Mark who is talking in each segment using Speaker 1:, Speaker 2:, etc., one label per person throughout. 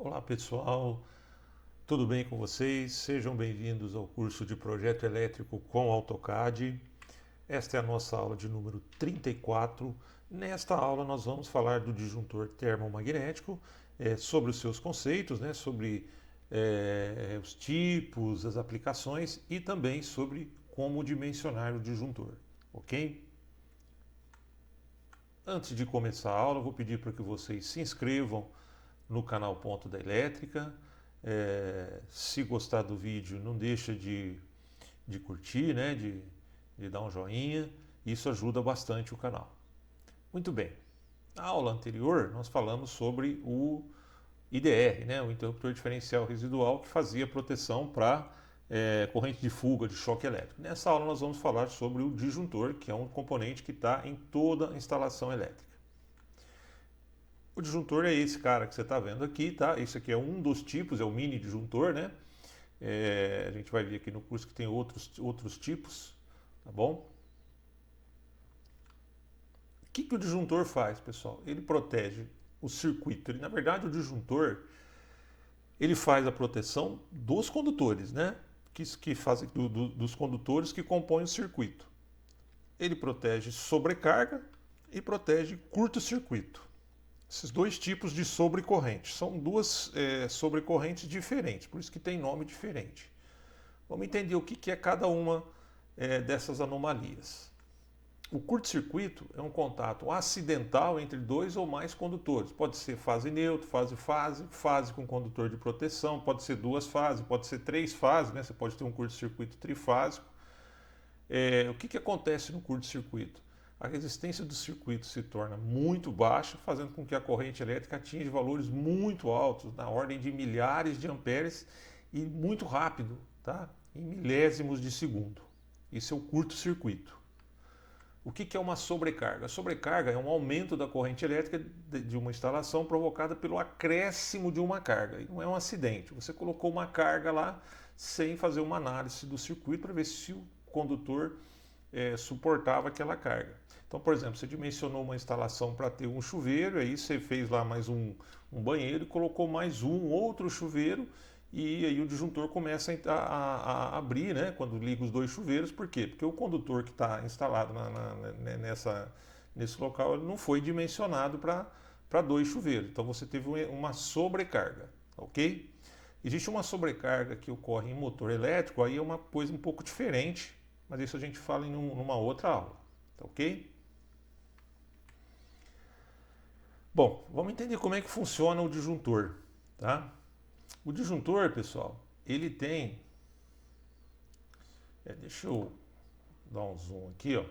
Speaker 1: Olá pessoal, tudo bem com vocês? Sejam bem-vindos ao curso de Projeto Elétrico com AutoCAD. Esta é a nossa aula de número 34. Nesta aula nós vamos falar do disjuntor termomagnético, sobre os seus conceitos, sobre os tipos, as aplicações e também sobre como dimensionar o disjuntor, ok? Antes de começar a aula, eu vou pedir para que vocês se inscrevam no canal Ponto da Elétrica. Se gostar do vídeo, não deixa de curtir, de dar um joinha. Isso ajuda bastante o canal. Muito bem. Na aula anterior, nós falamos sobre o IDR, o interruptor diferencial residual, que fazia proteção para corrente de fuga, de choque elétrico. Nessa aula nós vamos falar sobre o disjuntor, que é um componente que está em toda a instalação elétrica. O disjuntor é esse cara que você está vendo aqui, tá? Esse aqui é um dos tipos, é o mini disjuntor, né? A gente vai ver aqui no curso que tem outros tipos, tá bom? O que o disjuntor faz, pessoal? Ele protege o circuito. Na verdade, o disjuntor, ele faz a proteção dos condutores, né? Que fazem dos condutores que compõem o circuito. Ele protege sobrecarga e protege curto-circuito. Esses dois tipos de sobrecorrente. São duas sobrecorrentes diferentes, por isso que tem nome diferente. Vamos entender o que é cada uma dessas anomalias. O curto-circuito é um contato acidental entre dois ou mais condutores. Pode ser fase neutra, fase com condutor de proteção, pode ser duas fases, pode ser três fases, né? Você pode ter um curto-circuito trifásico. O que acontece no curto-circuito? A resistência do circuito se torna muito baixa, fazendo com que a corrente elétrica atinja valores muito altos, na ordem de milhares de amperes e muito rápido, tá? Em milésimos de segundo. Isso é o curto-circuito. O que é uma sobrecarga? A sobrecarga é um aumento da corrente elétrica de uma instalação provocada pelo acréscimo de uma carga. Não é um acidente. Você colocou uma carga lá sem fazer uma análise do circuito para ver se o condutor suportava aquela carga. Então, por exemplo, você dimensionou uma instalação para ter um chuveiro, aí você fez lá mais um banheiro e colocou mais outro chuveiro, e aí o disjuntor começa a abrir, né, quando liga os dois chuveiros. Por quê? Porque o condutor que está instalado nesse local ele não foi dimensionado para dois chuveiros. Então você teve uma sobrecarga, ok? Existe uma sobrecarga que ocorre em motor elétrico, aí é uma coisa um pouco diferente, mas isso a gente fala numa outra aula, tá ok? Bom, vamos entender como é que funciona o disjuntor, tá? O disjuntor, pessoal, ele tem... deixa eu dar um zoom aqui, ó.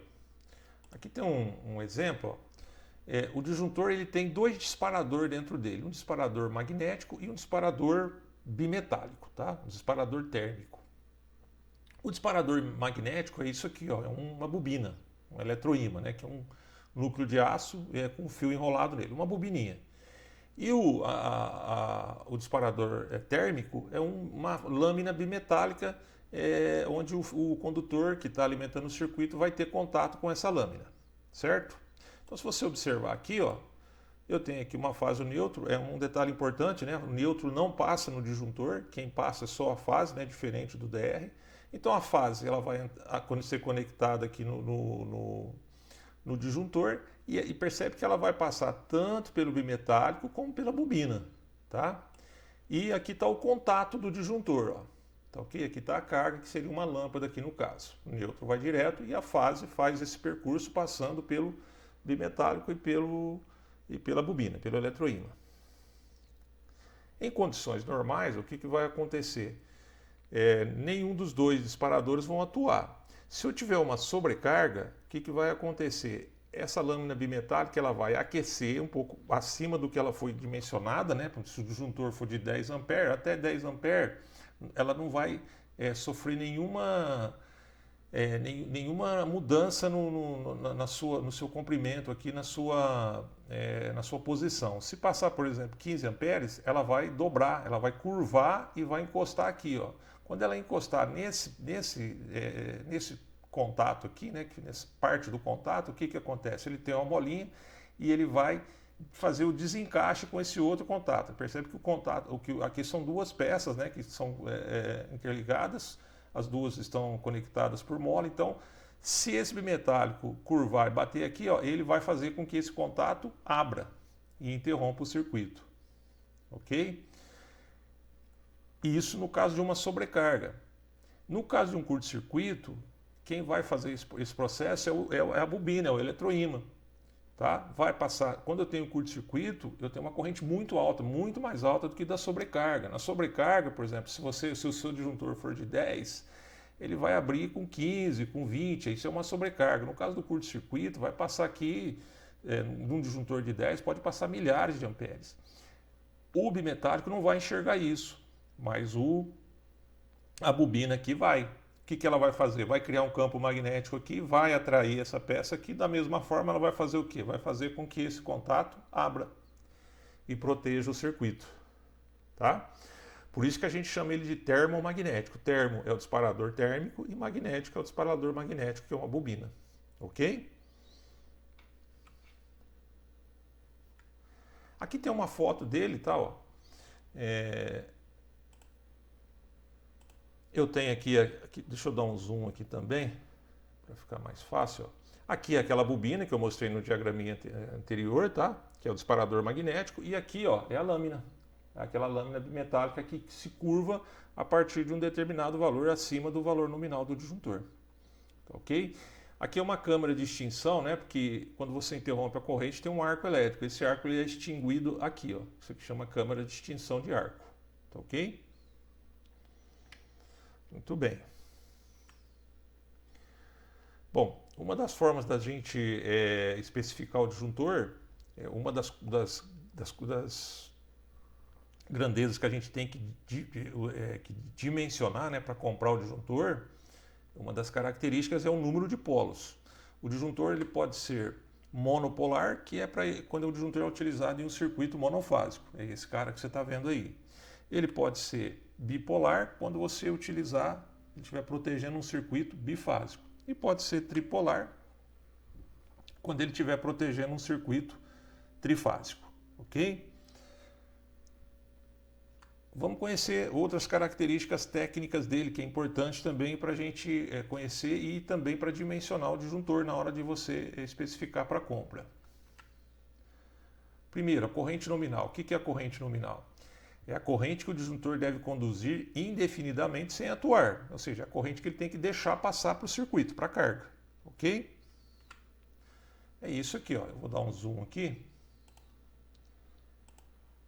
Speaker 1: Aqui tem um exemplo, ó. O disjuntor ele tem dois disparadores dentro dele, um disparador magnético e um disparador bimetálico, tá? Um disparador térmico. O disparador magnético é isso aqui, ó, é uma bobina, um eletroímã, né, que é um núcleo de aço com um fio enrolado nele, uma bobininha. E o disparador térmico é uma lâmina bimetálica onde o condutor que está alimentando o circuito vai ter contato com essa lâmina, certo? Então, se você observar aqui, ó, eu tenho aqui uma fase neutro, é um detalhe importante, né? O neutro não passa no disjuntor, quem passa é só a fase, né? Diferente do DR. Então a fase ela vai ser conectada aqui no disjuntor e percebe que ela vai passar tanto pelo bimetálico como pela bobina, tá? E aqui está o contato do disjuntor, ó. Tá ok? Aqui está a carga, que seria uma lâmpada aqui no caso. O neutro vai direto e a fase faz esse percurso passando pelo bimetálico e pela bobina, pelo eletroímã. Em condições normais, o que vai acontecer? Nenhum dos dois disparadores vão atuar. Se eu tiver uma sobrecarga, o que vai acontecer? Essa lâmina bimetálica ela vai aquecer um pouco acima do que ela foi dimensionada, né? Se o disjuntor for de 10 amperes, até 10 amperes, ela não vai sofrer nenhuma mudança no seu comprimento aqui, na sua posição. Se passar, por exemplo, 15 amperes, ela vai dobrar, ela vai curvar e vai encostar aqui, ó. Quando ela encostar nesse contato aqui, né, nessa parte do contato, o que acontece? Ele tem uma molinha e ele vai fazer o desencaixe com esse outro contato. Percebe que o contato, aqui são duas peças, né, que são interligadas, as duas estão conectadas por mola, então se esse bimetálico curvar e bater aqui, ó, ele vai fazer com que esse contato abra e interrompa o circuito, ok? Isso no caso de uma sobrecarga. No caso de um curto-circuito, quem vai fazer esse processo é a bobina, é o eletroímã. Tá? Vai passar. Quando eu tenho curto-circuito, eu tenho uma corrente muito alta, muito mais alta do que da sobrecarga. Na sobrecarga, por exemplo, se o seu disjuntor for de 10, ele vai abrir com 15, com 20, isso é uma sobrecarga. No caso do curto-circuito, vai passar aqui, num disjuntor de 10, pode passar milhares de amperes. O bimetálico não vai enxergar isso, mas a bobina aqui vai. O que ela vai fazer? Vai criar um campo magnético aqui, vai atrair essa peça aqui, da mesma forma ela vai fazer o quê? Vai fazer com que esse contato abra e proteja o circuito, tá? Por isso que a gente chama ele de termomagnético. Termo é o disparador térmico e magnético é o disparador magnético, que é uma bobina, ok? Aqui tem uma foto dele, tá? Ó. Eu tenho aqui, deixa eu dar um zoom aqui também, para ficar mais fácil. Ó. Aqui é aquela bobina que eu mostrei no diagraminha anterior, tá? Que é o disparador magnético. E aqui, ó, é a lâmina. É aquela lâmina bimetálica que se curva a partir de um determinado valor acima do valor nominal do disjuntor. Tá, ok? Aqui é uma câmara de extinção, né? Porque quando você interrompe a corrente tem um arco elétrico. Esse arco ele é extinguido aqui, ó. Isso aqui chama câmara de extinção de arco. Tá, ok? Muito bem. Bom, uma das formas da gente especificar o disjuntor, uma das grandezas que a gente tem que dimensionar, né, para comprar o disjuntor, uma das características é o número de polos. O disjuntor ele pode ser monopolar, que é para quando o disjuntor é utilizado em um circuito monofásico. É esse cara que você está vendo aí. Ele pode ser bipolar quando você estiver protegendo um circuito bifásico. E pode ser tripolar quando ele estiver protegendo um circuito trifásico. Ok? Vamos conhecer outras características técnicas dele, que é importante também para a gente conhecer e também para dimensionar o disjuntor na hora de você especificar para a compra. Primeiro, a corrente nominal. O que é a corrente nominal? É a corrente que o disjuntor deve conduzir indefinidamente sem atuar, ou seja, a corrente que ele tem que deixar passar para o circuito, para a carga, ok? É isso aqui, ó. Eu vou dar um zoom aqui.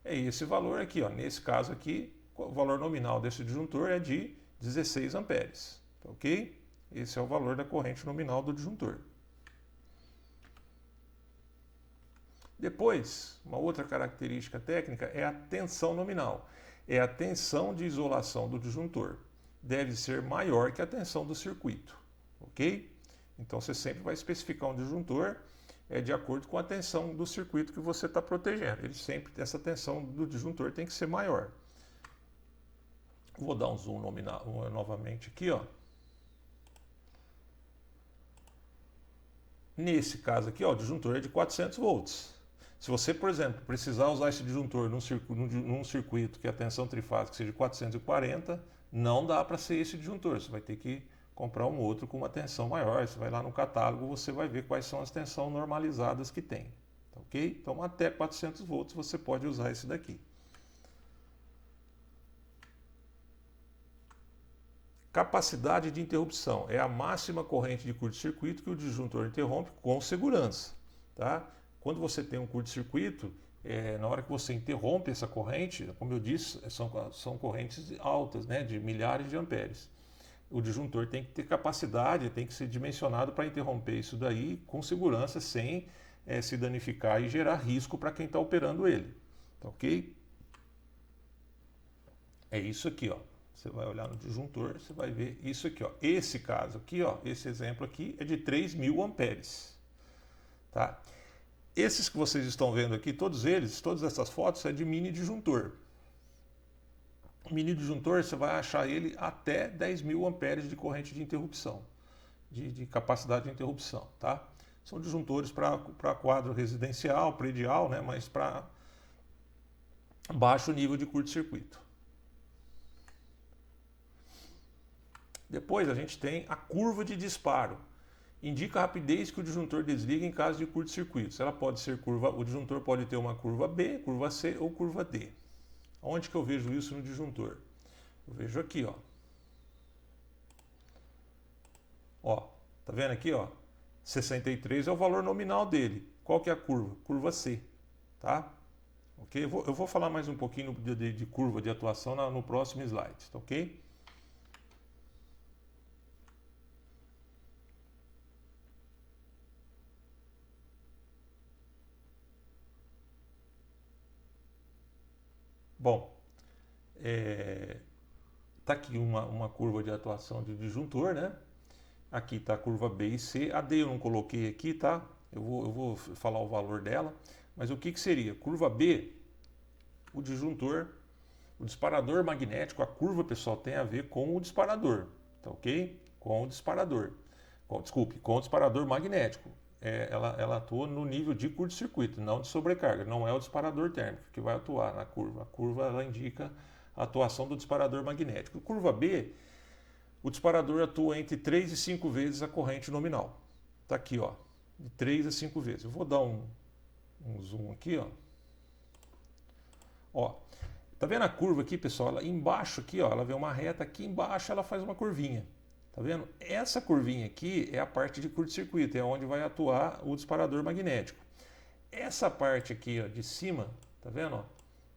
Speaker 1: É esse valor aqui, ó. Nesse caso aqui, o valor nominal desse disjuntor é de 16 amperes, ok? Esse é o valor da corrente nominal do disjuntor. Depois, uma outra característica técnica é a tensão nominal. É a tensão de isolação do disjuntor. Deve ser maior que a tensão do circuito, ok? Então você sempre vai especificar um disjuntor de acordo com a tensão do circuito que você está protegendo. Essa tensão do disjuntor tem que ser maior. Vou dar um zoom nominal novamente aqui, ó. Nesse caso aqui, ó, o disjuntor é de 400 volts. Se você, por exemplo, precisar usar esse disjuntor num circuito que a tensão trifásica seja de 440, não dá para ser esse disjuntor. Você vai ter que comprar um outro com uma tensão maior. Você vai lá no catálogo, você vai ver quais são as tensões normalizadas que tem. Tá, ok? Então, até 400 volts você pode usar esse daqui. Capacidade de interrupção é a máxima corrente de curto-circuito que o disjuntor interrompe com segurança. Tá? Quando você tem um curto-circuito, na hora que você interrompe essa corrente, como eu disse, são correntes altas, né, de milhares de amperes. O disjuntor tem que ter capacidade, tem que ser dimensionado para interromper isso daí com segurança, sem se danificar e gerar risco para quem está operando ele. Tá, ok? É isso aqui, ó. Você vai olhar no disjuntor, você vai ver isso aqui, ó. Esse caso aqui, ó, esse exemplo aqui é de 3.000 amperes. Tá? Esses que vocês estão vendo aqui, todas essas fotos é de mini disjuntor. Mini disjuntor, você vai achar ele até 10.000 amperes de corrente de interrupção, de capacidade de interrupção, tá? São disjuntores para quadro residencial, predial, né? Mas para baixo nível de curto-circuito. Depois a gente tem a curva de disparo. Indica a rapidez que o disjuntor desliga em caso de curto-circuito. Ela pode ser o disjuntor pode ter uma curva B, curva C ou curva D. Onde que eu vejo isso no disjuntor? Eu vejo aqui, ó. Ó, tá vendo aqui, ó? 63 é o valor nominal dele. Qual que é a curva? Curva C, tá? Ok? Eu vou falar mais um pouquinho de curva de atuação no próximo slide, tá ok? Bom, tá aqui uma curva de atuação de disjuntor, né? Aqui está a curva B e C. A D eu não coloquei aqui, tá? Eu vou falar o valor dela. Mas o que seria? Curva B, o disjuntor, o disparador magnético, a curva, pessoal, tem a ver com o disparador, tá ok? Com o disparador. Desculpe, com o disparador magnético. Ela atua no nível de curto-circuito, não de sobrecarga. Não é o disparador térmico que vai atuar na curva. A curva ela indica a atuação do disparador magnético. Curva B, o disparador atua entre 3 e 5 vezes a corrente nominal. Está aqui, ó, de 3 a 5 vezes. Eu vou dar um zoom aqui, ó. Ó, tá vendo a curva aqui, pessoal? Ela, embaixo aqui, ó, ela vem uma reta, aqui embaixo ela faz uma curvinha. Tá vendo? Essa curvinha aqui é a parte de curto-circuito, é onde vai atuar o disparador magnético. Essa parte aqui, ó, de cima, tá vendo? Ó?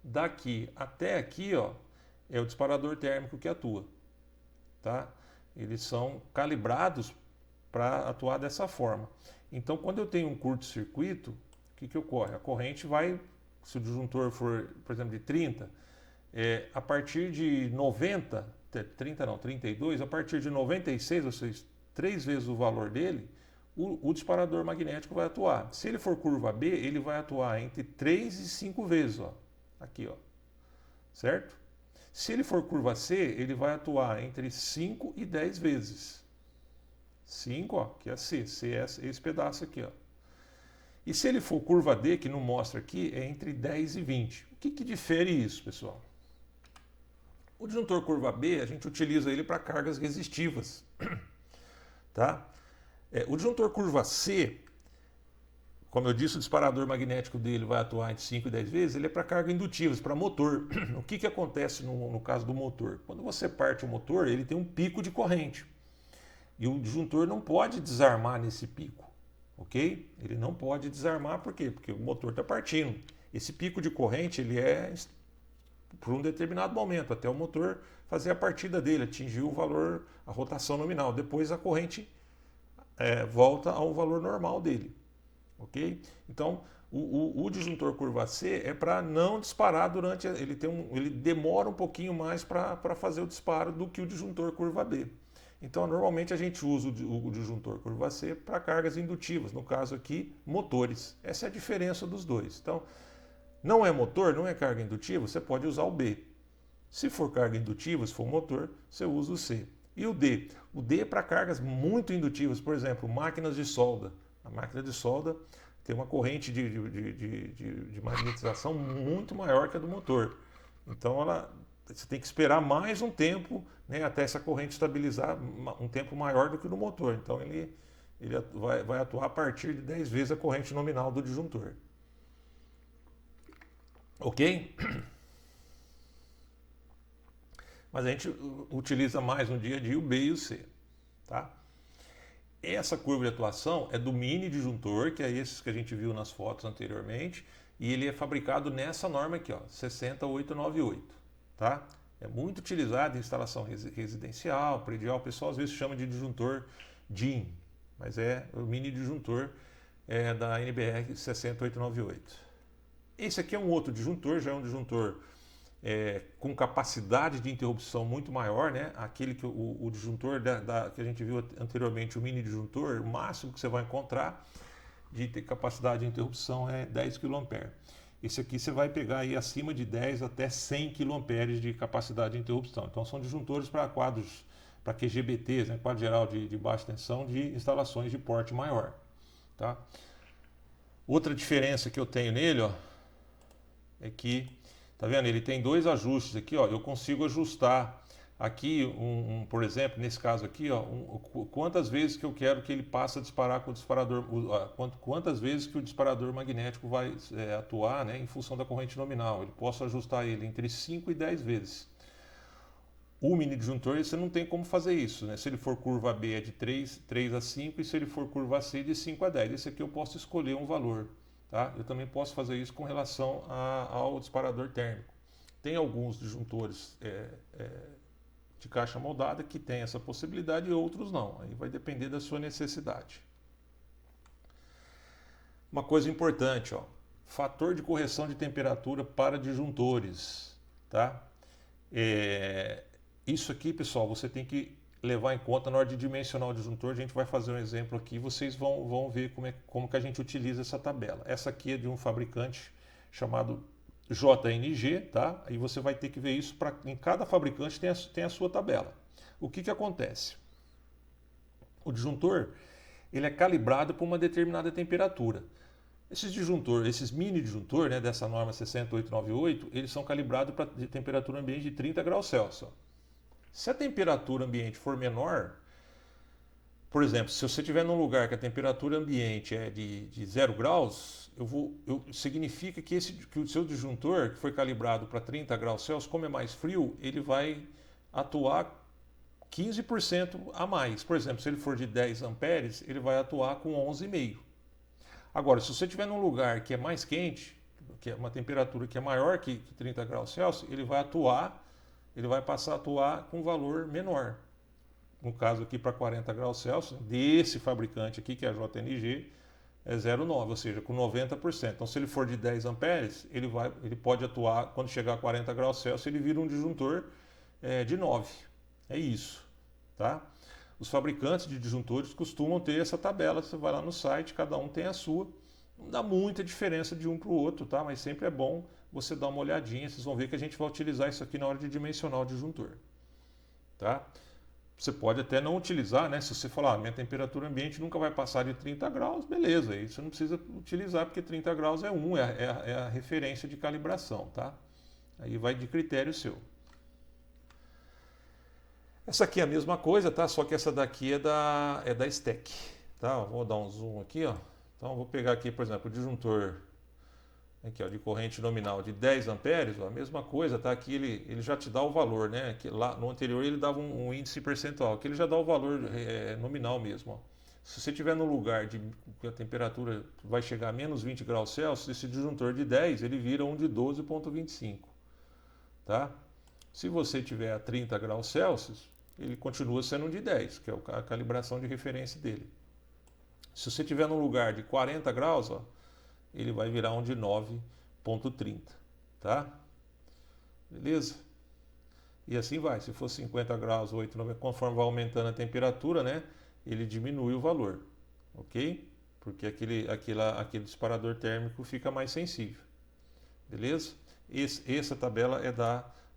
Speaker 1: Daqui até aqui, ó, é o disparador térmico que atua. Tá? Eles são calibrados para atuar dessa forma. Então, quando eu tenho um curto-circuito, o que ocorre? A corrente vai, se o disjuntor for, por exemplo, de 30, a partir de 90, 30 não, 32, a partir de 96, ou seja, 3 vezes o valor dele, o disparador magnético vai atuar. Se ele for curva B, ele vai atuar entre 3 e 5 vezes, ó. Aqui, ó. Certo? Se ele for curva C, ele vai atuar entre 5 e 10 vezes. 5, ó, que é C. C é esse pedaço aqui, ó. E se ele for curva D, que não mostra aqui, é entre 10 e 20. O que difere isso, pessoal? O disjuntor curva B, a gente utiliza ele para cargas resistivas. Tá? O disjuntor curva C, como eu disse, o disparador magnético dele vai atuar entre 5 e 10 vezes, ele é para carga indutivas, para motor. O que acontece no caso do motor? Quando você parte o motor, ele tem um pico de corrente. E o disjuntor não pode desarmar nesse pico, ok? Ele não pode desarmar, por quê? Porque o motor está partindo. Esse pico de corrente, ele é por um determinado momento, até o motor fazer a partida dele, atingir o valor, a rotação nominal. Depois a corrente volta ao valor normal dele. Ok? Então, o disjuntor curva C é para não disparar durante. Ele demora um pouquinho mais para fazer o disparo do que o disjuntor curva B. Então, normalmente a gente usa o disjuntor curva C para cargas indutivas, no caso aqui, motores. Essa é a diferença dos dois. Então, não é motor, não é carga indutiva, você pode usar o B. Se for carga indutiva, se for motor, você usa o C. E o D? O D é para cargas muito indutivas, por exemplo, máquinas de solda. A máquina de solda tem uma corrente de magnetização muito maior que a do motor. Então você tem que esperar mais um tempo, né, até essa corrente estabilizar, um tempo maior do que o do motor. Então ele vai atuar a partir de 10 vezes a corrente nominal do disjuntor. Ok? Mas a gente utiliza mais no dia a dia o B e o C. Tá? Essa curva de atuação é do mini disjuntor, que é esses que a gente viu nas fotos anteriormente, e ele é fabricado nessa norma aqui, ó, 60898. Tá? É muito utilizado em instalação residencial, predial, o pessoal às vezes chama de disjuntor DIN, mas é o mini disjuntor da NBR 60898. Esse aqui é um outro disjuntor, já é um disjuntor com capacidade de interrupção muito maior, né? Aquele que o disjuntor que a gente viu anteriormente, o mini disjuntor, o máximo que você vai encontrar de ter capacidade de interrupção é 10 kA. Esse aqui você vai pegar aí acima de 10 até 100 kA de capacidade de interrupção. Então são disjuntores para quadros, para QGBTs, né? Quadro geral de baixa tensão, de instalações de porte maior. tá? Outra diferença que eu tenho nele, ó, é que, tá vendo? Ele tem dois ajustes aqui, ó. Eu consigo ajustar aqui, por exemplo, nesse caso aqui, ó, quantas vezes que eu quero que ele passe a disparar com o disparador, quantas vezes que o disparador magnético vai atuar, né, em função da corrente nominal. Eu posso ajustar ele entre 5 e 10 vezes. O mini disjuntor, você não tem como fazer isso, né? Se ele for curva B é de 3 a 5 e se ele for curva C de 5 a 10. Esse aqui eu posso escolher um valor, tá? Eu também posso fazer isso com relação ao disparador térmico. Tem alguns disjuntores de caixa moldada que tem essa possibilidade e outros não. Aí vai depender da sua necessidade. Uma coisa importante, ó, fator de correção de temperatura para disjuntores, tá? Isso aqui, pessoal, você tem que levar em conta na hora de dimensionar o disjuntor. A gente vai fazer um exemplo aqui, vocês vão ver como que a gente utiliza essa tabela. Essa aqui é de um fabricante chamado JNG, tá? Aí você vai ter que ver isso, em cada fabricante tem a sua tabela. O que acontece? O disjuntor, ele é calibrado por uma determinada temperatura. Esses mini disjuntor, né, dessa norma 60898, eles são calibrados para temperatura ambiente de 30 graus Celsius. Se a temperatura ambiente for menor, por exemplo, se você estiver num lugar que a temperatura ambiente é de 0 graus, significa que o seu disjuntor, que foi calibrado para 30 graus Celsius, como é mais frio, ele vai atuar 15% a mais. Por exemplo, se ele for de 10 amperes, ele vai atuar com 11,5. Agora, se você estiver num lugar que é mais quente, que é uma temperatura que é maior que 30 graus Celsius, ele vai passar a atuar com um valor menor. No caso aqui para 40 graus Celsius, desse fabricante aqui, que é a JNG, é 0,9, ou seja, com 90%. Então, se ele for de 10 amperes, ele pode atuar, quando chegar a 40 graus Celsius, ele vira um disjuntor de 9. É isso, tá? Os fabricantes de disjuntores costumam ter essa tabela, você vai lá no site, cada um tem a sua. Não dá muita diferença de um para o outro, tá? Mas sempre é bom você dar uma olhadinha, vocês vão ver que a gente vai utilizar isso aqui na hora de dimensionar o disjuntor, tá? Você pode até não utilizar, né? Se você falar, minha temperatura ambiente nunca vai passar de 30 graus, beleza, aí você não precisa utilizar, porque 30 graus é a referência de calibração, tá? Aí vai de critério seu. Essa aqui é a mesma coisa, tá? Só que essa daqui é da STEC, tá? Vou dar um zoom aqui, ó. Então vou pegar aqui, por exemplo, o disjuntor aqui, ó, de corrente nominal de 10 amperes, ó, a mesma coisa, tá? Aqui ele já te dá o valor, né? Aqui, lá no anterior ele dava um índice percentual, aqui ele já dá o valor nominal mesmo, ó. Se você estiver no lugar que a temperatura vai chegar a menos 20 graus Celsius, esse disjuntor de 10, ele vira um de 12,25, tá? Se você tiver a 30 graus Celsius, ele continua sendo um de 10, que é a calibração de referência dele. Se você estiver no lugar de 40 graus, ó, ele vai virar um de 9,30, tá? Beleza? E assim vai. Se for 50 graus, 8, 9, conforme vai aumentando a temperatura, né, ele diminui o valor, ok? Porque aquele disparador térmico fica mais sensível, beleza? Essa tabela é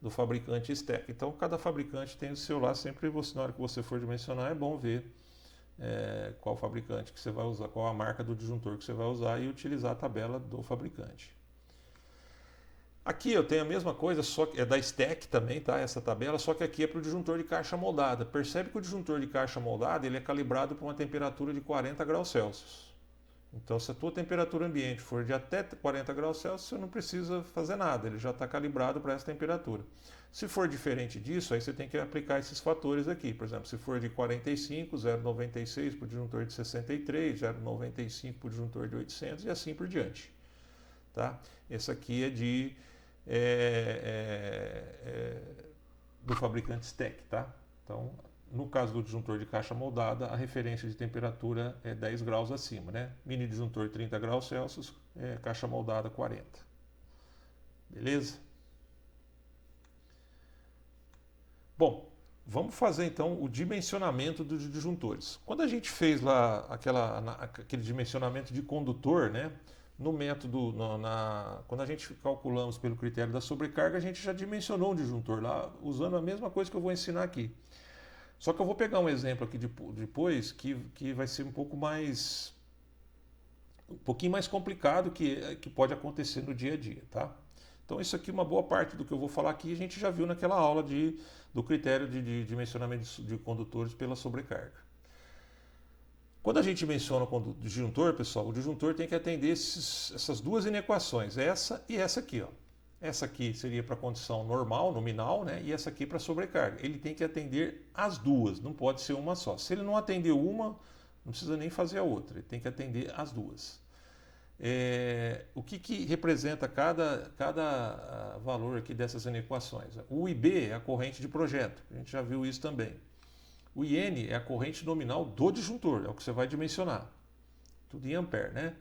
Speaker 1: do fabricante STEC. Então, cada fabricante tem o seu lá. Sempre na hora que você for dimensionar, é bom ver qual fabricante que você vai usar, qual a marca do disjuntor que você vai usar e utilizar a tabela do fabricante. Aqui eu tenho a mesma coisa, só que é da STEC também, tá? Essa tabela, só que aqui é para o disjuntor de caixa moldada. Percebe que o disjuntor de caixa moldada ele é calibrado para uma temperatura de 40 graus Celsius. Então, se a tua temperatura ambiente for de até 40 graus Celsius, você não precisa fazer nada, ele já está calibrado para essa temperatura. Se for diferente disso, aí você tem que aplicar esses fatores aqui. Por exemplo, se for de 45, 0,96 para o disjuntor de 63, 0,95 para o disjuntor de 800 e assim por diante. Tá? Esse aqui é do fabricante STEC, tá? Então, no caso do disjuntor de caixa moldada, a referência de temperatura é 10 graus acima, né? Mini disjuntor 30 graus Celsius, caixa moldada 40. Beleza? Bom, vamos fazer então o dimensionamento dos disjuntores. Quando a gente fez lá aquele dimensionamento de condutor, né? No método, quando a gente calculamos pelo critério da sobrecarga, a gente já dimensionou um disjuntor lá, usando a mesma coisa que eu vou ensinar aqui. Só que eu vou pegar um exemplo aqui depois que vai ser um pouco mais um pouquinho mais complicado que pode acontecer no dia a dia, tá? Então isso aqui, uma boa parte do que eu vou falar aqui, a gente já viu naquela aula do critério de dimensionamento de condutores pela sobrecarga. Quando a gente menciona o disjuntor, pessoal, o disjuntor tem que atender essas duas inequações, essa e essa aqui, ó. Essa aqui seria para a condição normal, nominal, né? E essa aqui para sobrecarga. Ele tem que atender as duas, não pode ser uma só. Se ele não atender uma, não precisa nem fazer a outra, ele tem que atender as duas. O que representa cada valor aqui dessas inequações? O IB é a corrente de projeto, a gente já viu isso também. O IN é a corrente nominal do disjuntor, é o que você vai dimensionar. Tudo em ampere, né?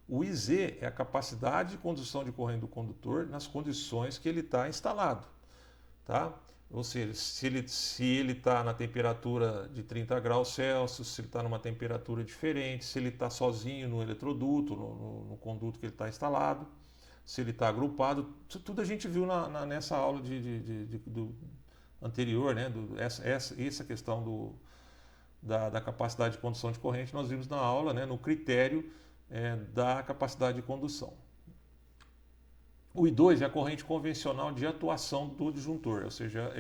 Speaker 1: O IZ é a capacidade de condução de corrente do condutor nas condições que ele está instalado. Tá? Ou seja, se ele está na temperatura de 30 graus Celsius, se ele está numa temperatura diferente, se ele está sozinho no eletroduto, no conduto que ele está instalado, se ele está agrupado, tudo a gente viu nessa aula do anterior, né? Essa questão da capacidade de condução de corrente, nós vimos na aula, né? No critério da capacidade de condução. O I2 é a corrente convencional de atuação do disjuntor, ou seja,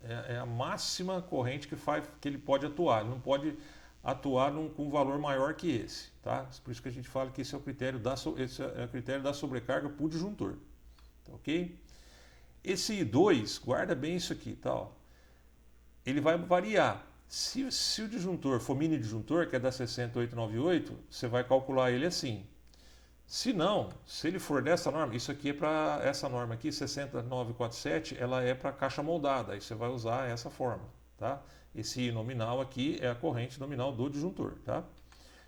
Speaker 1: é a máxima corrente que ele pode atuar. Ele não pode atuar com um valor maior que esse. Tá? Por isso que a gente fala que esse é o critério da sobrecarga por disjuntor. Tá, ok? Esse I2, guarda bem isso aqui. Tá, ó. Ele vai variar. Se o disjuntor for mini disjuntor, que é da 60898, você vai calcular ele assim. Se não, se ele for dessa norma, isso aqui é para essa norma aqui, 60947, ela é para caixa moldada, aí você vai usar essa forma, tá? Esse I nominal aqui é a corrente nominal do disjuntor, tá?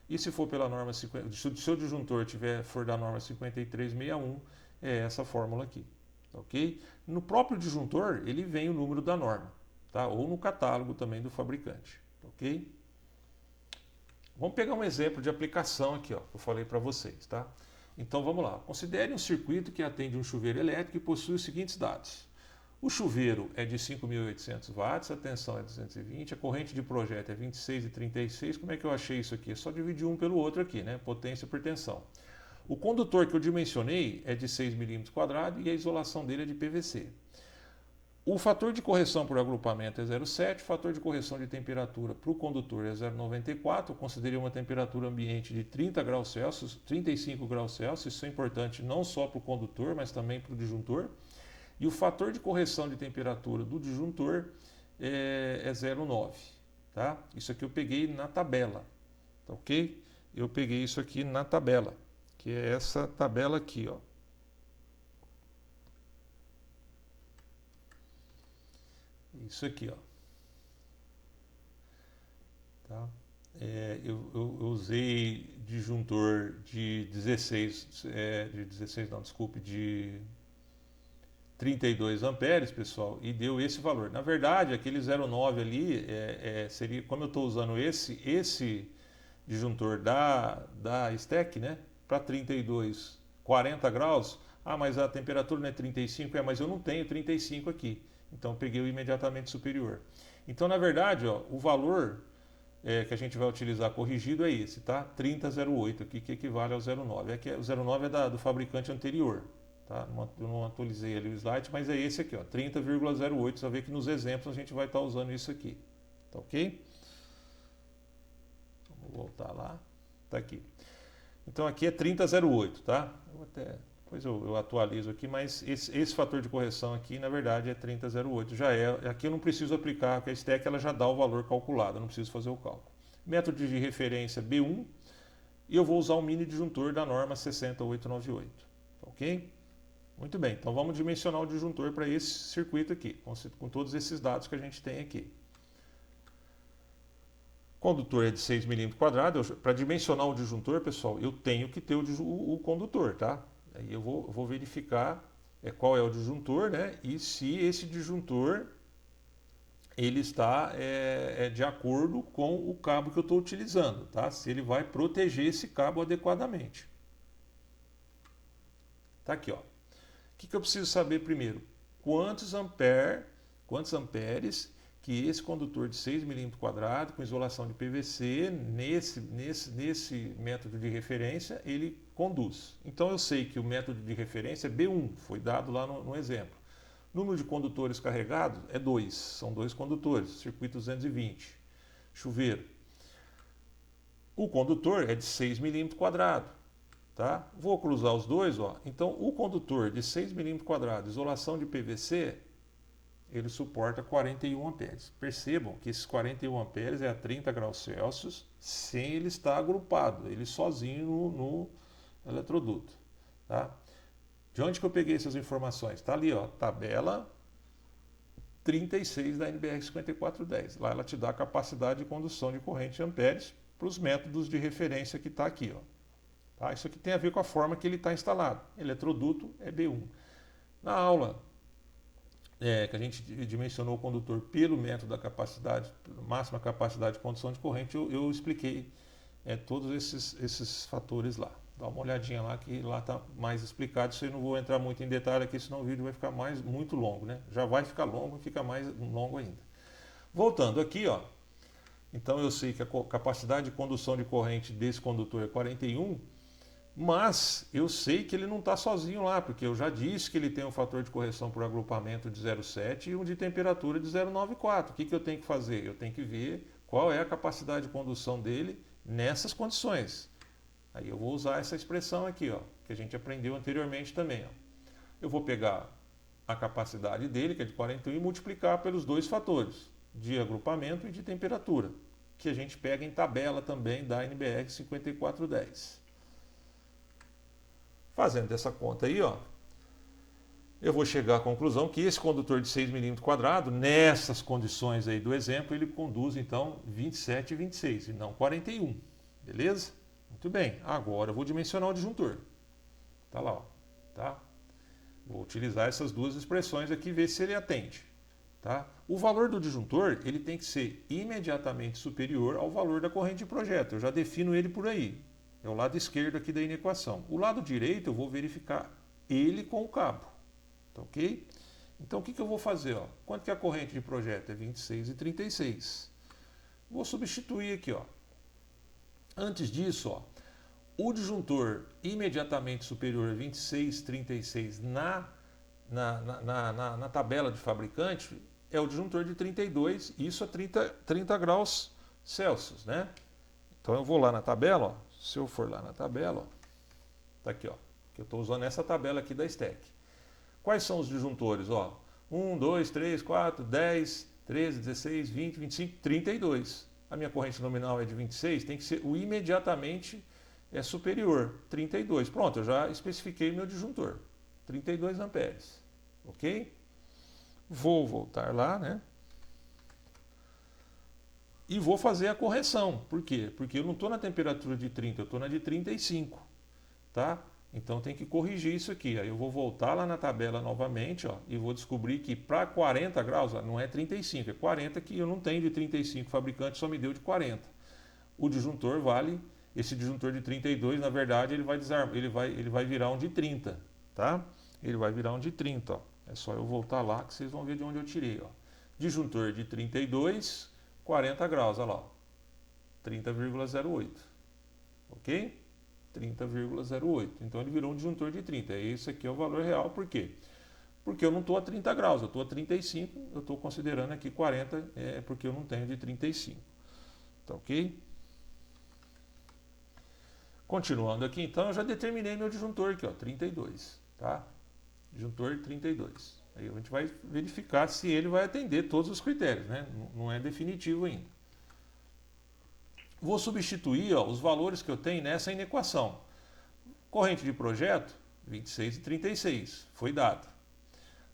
Speaker 1: E se for pela norma, se o seu disjuntor for da norma 5361, é essa fórmula aqui, ok? No próprio disjuntor, ele vem o número da norma, tá? Ou no catálogo também do fabricante, ok? Vamos pegar um exemplo de aplicação aqui, ó, que eu falei para vocês, tá? Então vamos lá. Considere um circuito que atende um chuveiro elétrico e possui os seguintes dados. O chuveiro é de 5.800 watts, a tensão é 220, a corrente de projeto é 26,36. Como é que eu achei isso aqui? É só dividir um pelo outro aqui, né? Potência por tensão. O condutor que eu dimensionei é de 6 mm² e a isolação dele é de PVC. O fator de correção por agrupamento é 0,7, o fator de correção de temperatura para o condutor é 0,94, eu considerei uma temperatura ambiente de 30 graus Celsius, 35 graus Celsius, isso é importante não só para o condutor, mas também para o disjuntor. E o fator de correção de temperatura do disjuntor é 0,9. Tá? Isso aqui eu peguei na tabela, tá, ok? Eu peguei isso aqui na tabela, que é essa tabela aqui, ó. Isso aqui, ó. Tá? Eu usei disjuntor de 32 amperes, pessoal, e deu esse valor. Na verdade, aquele 0,9 ali seria, como eu estou usando esse disjuntor da STEC, né, para 32, 40 graus, mas a temperatura não é 35, mas eu não tenho 35 aqui. Então, peguei o imediatamente superior. Então, na verdade, ó, o valor que a gente vai utilizar corrigido é esse, tá? 3008 aqui, que equivale ao 0,9. O 0,9 é do fabricante anterior, tá? Eu não atualizei ali o slide, mas é esse aqui, ó, 30,08. Você vai ver que nos exemplos a gente vai estar usando isso aqui, tá ok? Vamos voltar lá. Tá aqui. Então, aqui é 3008, tá? Depois eu atualizo aqui, mas esse fator de correção aqui, na verdade, é 3008. Já aqui eu não preciso aplicar, porque a STEC ela já dá o valor calculado, eu não preciso fazer o cálculo. Método de referência B1, e eu vou usar o mini disjuntor da norma 60898. Ok? Muito bem, então vamos dimensionar o disjuntor para esse circuito aqui, com todos esses dados que a gente tem aqui. O condutor é de 6 mm². Para dimensionar o disjuntor, pessoal, eu tenho que ter o condutor, tá? Aí eu vou verificar qual é o disjuntor, né? E se esse disjuntor ele está de acordo com o cabo que eu estou utilizando, tá? Se ele vai proteger esse cabo adequadamente. Tá aqui, ó. O que eu preciso saber primeiro? Quantos amperes que esse condutor de 6 milímetros quadrados com isolação de PVC, nesse método de referência, ele conduz. Então eu sei que o método de referência é B1, foi dado lá no exemplo. Número de condutores carregados é 2, são 2 condutores, circuito 220, chuveiro. O condutor é de 6 milímetros quadrados. Tá? Vou cruzar os dois, ó. Então o condutor de 6 milímetros quadrados, isolação de PVC, ele suporta 41 amperes. Percebam que esses 41 amperes é a 30 graus Celsius, sem ele estar agrupado, ele sozinho no eletroduto. Tá? De onde que eu peguei essas informações? Está ali, ó, tabela 36 da NBR 5410. Lá ela te dá a capacidade de condução de corrente em amperes para os métodos de referência que está aqui. Ó. Tá? Isso aqui tem a ver com a forma que ele está instalado. Eletroduto é B1. Na aula que a gente dimensionou o condutor pelo método da capacidade, máxima capacidade de condução de corrente, eu expliquei todos esses fatores lá. Dá uma olhadinha lá que lá está mais explicado. Isso eu não vou entrar muito em detalhe aqui, senão o vídeo vai ficar muito longo, né? Já vai ficar longo, fica mais longo ainda. Voltando aqui, ó. Então eu sei que a capacidade de condução de corrente desse condutor é 41, mas eu sei que ele não está sozinho lá, porque eu já disse que ele tem um fator de correção por agrupamento de 0,7 e um de temperatura de 0,94. O que eu tenho que fazer? Eu tenho que ver qual é a capacidade de condução dele nessas condições. Aí eu vou usar essa expressão aqui, ó, que a gente aprendeu anteriormente também. Ó. Eu vou pegar a capacidade dele, que é de 41, e multiplicar pelos dois fatores, de agrupamento e de temperatura, que a gente pega em tabela também da NBR 5410. Fazendo essa conta aí, ó, eu vou chegar à conclusão que esse condutor de 6 milímetros quadrados, nessas condições aí do exemplo, ele conduz então 27 e 26 e não 41. Beleza? Muito bem. Agora eu vou dimensionar o disjuntor. Tá lá, ó. Tá? Vou utilizar essas duas expressões aqui e ver se ele atende. Tá? O valor do disjuntor ele tem que ser imediatamente superior ao valor da corrente de projeto. Eu já defino ele por aí. É o lado esquerdo aqui da inequação. O lado direito eu vou verificar ele com o cabo. Tá ok? Então o que eu vou fazer? Ó? Quanto que é a corrente de projeto? É 26 e 36. Vou substituir aqui. Ó. Antes disso, ó, o disjuntor imediatamente superior a 26 e 36 na tabela de fabricante é o disjuntor de 32, isso a 30 graus Celsius. Né? Então eu vou lá na tabela, ó. Se eu for lá na tabela, ó, tá aqui, ó, que eu estou usando essa tabela aqui da Stack. Quais são os disjuntores? Ó, 1, 2, 3, 4, 10, 13, 16, 20, 25, 32. A minha corrente nominal é de 26, tem que ser o imediatamente superior, 32. Pronto, eu já especifiquei meu disjuntor, 32 amperes. Ok? Vou voltar lá, né? E vou fazer a correção. Por quê? Porque eu não estou na temperatura de 30, eu estou na de 35. Tá? Então tem que corrigir isso aqui. Aí eu vou voltar lá na tabela novamente, ó, e vou descobrir que para 40 graus, ó, não é 35, é 40, que eu não tenho de 35, o fabricante só me deu de 40. O disjuntor vale, esse disjuntor de 32, na verdade, ele vai virar um de 30. Tá? Ele vai virar um de 30. Ó. É só eu voltar lá que vocês vão ver de onde eu tirei. Ó. Disjuntor de 32, 40 graus, olha lá, 30,08, ok? 30,08, então ele virou um disjuntor de 30, esse aqui é o valor real, por quê? Porque eu não estou a 30 graus, eu estou a 35, eu estou considerando aqui 40, porque eu não tenho de 35, tá ok? Continuando aqui, então, eu já determinei meu disjuntor aqui, ó, 32, tá? Disjuntor 32. Aí a gente vai verificar se ele vai atender todos os critérios, né? Não é definitivo ainda. Vou substituir, ó, os valores que eu tenho nessa inequação. Corrente de projeto, 26 e 36, foi dado.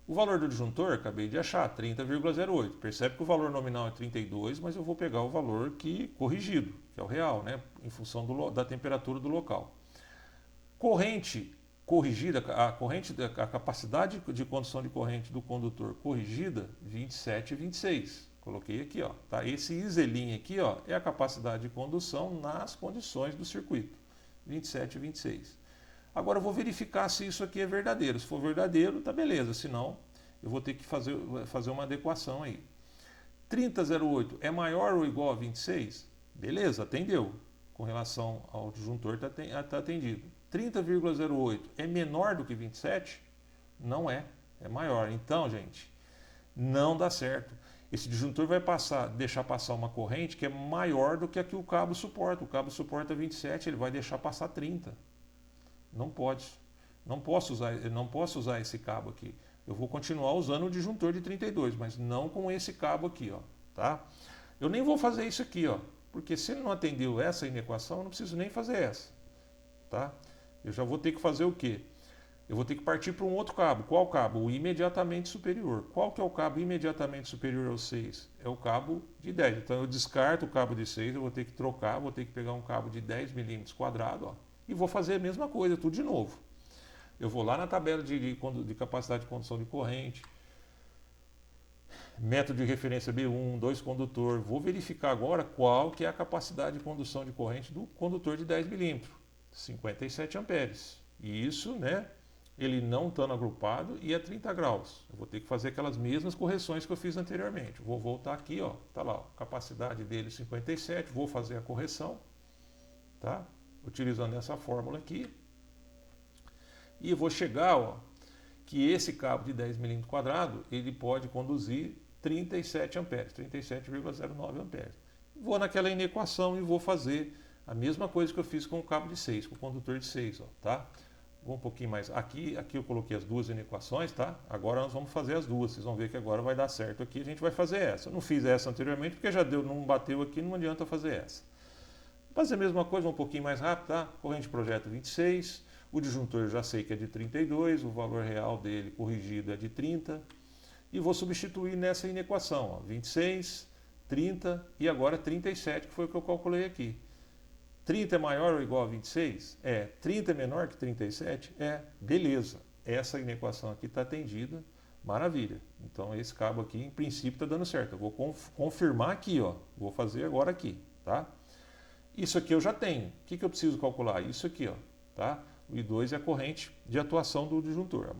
Speaker 1: O valor do disjuntor, acabei de achar, 30,08. Percebe que o valor nominal é 32, mas eu vou pegar o valor corrigido, que é o real, né? Em função da temperatura do local. Corrente corrigida, a capacidade de condução de corrente do condutor corrigida, 27 e 26. Coloquei aqui, ó, tá? Esse iselinho aqui, ó, é a capacidade de condução nas condições do circuito, 27 e 26. Agora eu vou verificar se isso aqui é verdadeiro. Se for verdadeiro, tá beleza, senão eu vou ter que fazer uma adequação aí. 30,08 é maior ou igual a 26? Beleza, atendeu. Com relação ao disjuntor está atendido. 30,08 é menor do que 27? Não é, é maior. Então, gente, não dá certo. Esse disjuntor vai deixar passar uma corrente que é maior do que a que o cabo suporta. O cabo suporta 27, ele vai deixar passar 30. Não pode. Não posso usar esse cabo aqui. Eu vou continuar usando o disjuntor de 32, mas não com esse cabo aqui, ó, tá? Eu nem vou fazer isso aqui, ó, porque se ele não atendeu essa inequação, eu não preciso nem fazer essa, tá? Eu já vou ter que fazer o quê? Eu vou ter que partir para um outro cabo. Qual cabo? O imediatamente superior. Qual que é o cabo imediatamente superior ao 6? É o cabo de 10. Então eu descarto o cabo de 6, eu vou ter que trocar, vou ter que pegar um cabo de 10 milímetros quadrado, ó, e vou fazer a mesma coisa, tudo de novo. Eu vou lá na tabela de capacidade de condução de corrente, método de referência B1, 2 condutor. Vou verificar agora qual que é a capacidade de condução de corrente do condutor de 10 milímetros, 57 amperes. E isso, né, ele não estando agrupado e é 30 graus. Eu vou ter que fazer aquelas mesmas correções que eu fiz anteriormente. Vou voltar aqui, ó, tá lá, ó, capacidade dele 57, vou fazer a correção, tá? Utilizando essa fórmula aqui. E eu vou chegar, ó, que esse cabo de 10 milímetros quadrado, ele pode conduzir 37 amperes, 37,09 amperes. Vou naquela inequação e vou fazer a mesma coisa que eu fiz com o cabo de 6, com o condutor de 6, ó, tá? Vou um pouquinho mais. Aqui eu coloquei as duas inequações, tá? Agora nós vamos fazer as duas. Vocês vão ver que agora vai dar certo aqui. A gente vai fazer essa. Eu não fiz essa anteriormente porque já deu, não bateu aqui, não adianta fazer essa. Vou fazer a mesma coisa, um pouquinho mais rápido, tá? Corrente projeto 26. O disjuntor eu já sei que é de 32, o valor real dele corrigido é de 30. E vou substituir nessa inequação, ó, 26, 30 e agora 37, que foi o que eu calculei aqui. 30 é maior ou igual a 26? É. 30 é menor que 37? É. Beleza. Essa inequação aqui está atendida. Maravilha. Então esse cabo aqui, em princípio, está dando certo. Eu vou confirmar aqui, ó. Vou fazer agora aqui, tá? Isso aqui eu já tenho. O que eu preciso calcular? Isso aqui, ó, tá? O I2 é a corrente de atuação do disjuntor.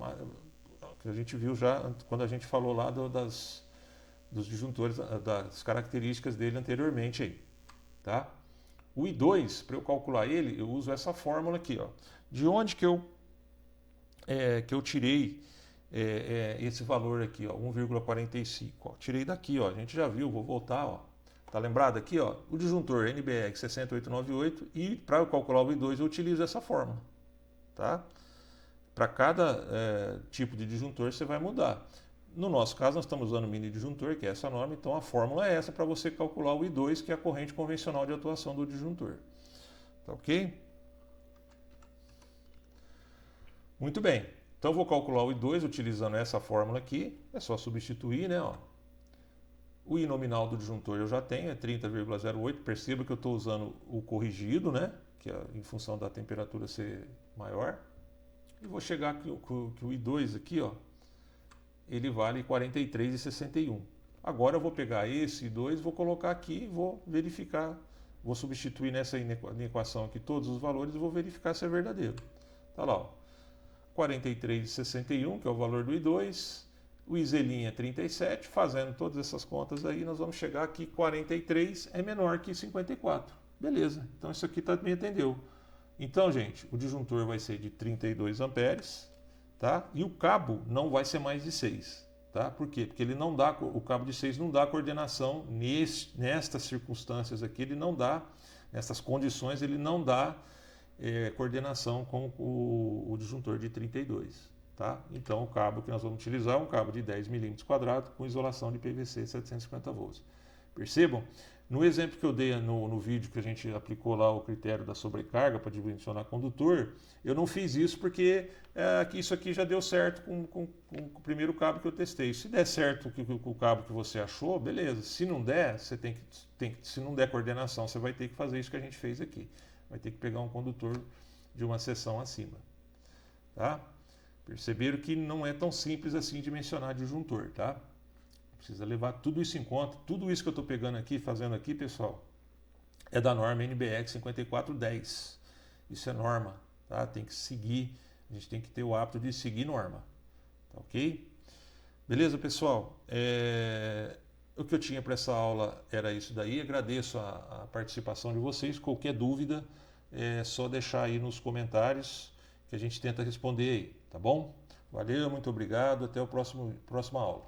Speaker 1: Que a gente viu já quando a gente falou lá dos disjuntores, das características dele anteriormente aí, tá? O I2, para eu calcular ele, eu uso essa fórmula aqui, ó. De onde que eu tirei esse valor aqui, ó, 1,45? Ó. Tirei daqui, ó. A gente já viu, vou voltar, ó. Tá lembrado aqui, ó? O disjuntor NBX 60898 e para eu calcular o I2 eu utilizo essa fórmula, tá? Para cada tipo de disjuntor você vai mudar. No nosso caso, nós estamos usando o mini disjuntor, que é essa norma, então a fórmula é essa para você calcular o I2, que é a corrente convencional de atuação do disjuntor. Tá ok? Muito bem. Então, eu vou calcular o I2 utilizando essa fórmula aqui. É só substituir, né? Ó. O I nominal do disjuntor eu já tenho, é 30,08. Perceba que eu estou usando o corrigido, né? Que é em função da temperatura ser maior. E vou chegar que o I2 aqui, ó, ele vale 43,61. Agora eu vou pegar esse I2, vou colocar aqui e vou verificar. Vou substituir nessa equação aqui todos os valores e vou verificar se é verdadeiro. Tá lá, ó. 43,61, que é o valor do I2. O IZ' é 37. Fazendo todas essas contas aí, nós vamos chegar aqui, 43 é menor que 54. Beleza, então isso aqui me atendeu. Então, gente, o disjuntor vai ser de 32 amperes, tá? E o cabo não vai ser mais de 6, tá? Por quê? Porque ele não dá, o cabo de 6 não dá coordenação nestas circunstâncias aqui, ele não dá, nessas condições, ele não dá coordenação com o disjuntor de 32, tá? Então, o cabo que nós vamos utilizar é um cabo de 10 milímetros quadrados com isolação de PVC 750 volts. Percebam? No exemplo que eu dei no vídeo que a gente aplicou lá o critério da sobrecarga para dimensionar condutor, eu não fiz isso porque isso aqui já deu certo com o primeiro cabo que eu testei. Se der certo com o cabo que você achou, beleza. Se não der, você se não der coordenação, você vai ter que fazer isso que a gente fez aqui. Vai ter que pegar um condutor de uma seção acima. Tá? Perceberam que não é tão simples assim dimensionar disjuntor, tá? Precisa levar tudo isso em conta. Tudo isso que eu estou pegando aqui, fazendo aqui, pessoal, é da norma NBX 5410. Isso é norma, tá? Tem que seguir, a gente tem que ter o hábito de seguir norma, tá ok? Beleza, pessoal? O que eu tinha para essa aula era isso daí. Agradeço a participação de vocês. Qualquer dúvida é só deixar aí nos comentários que a gente tenta responder aí, tá bom? Valeu, muito obrigado. Até a próxima aula.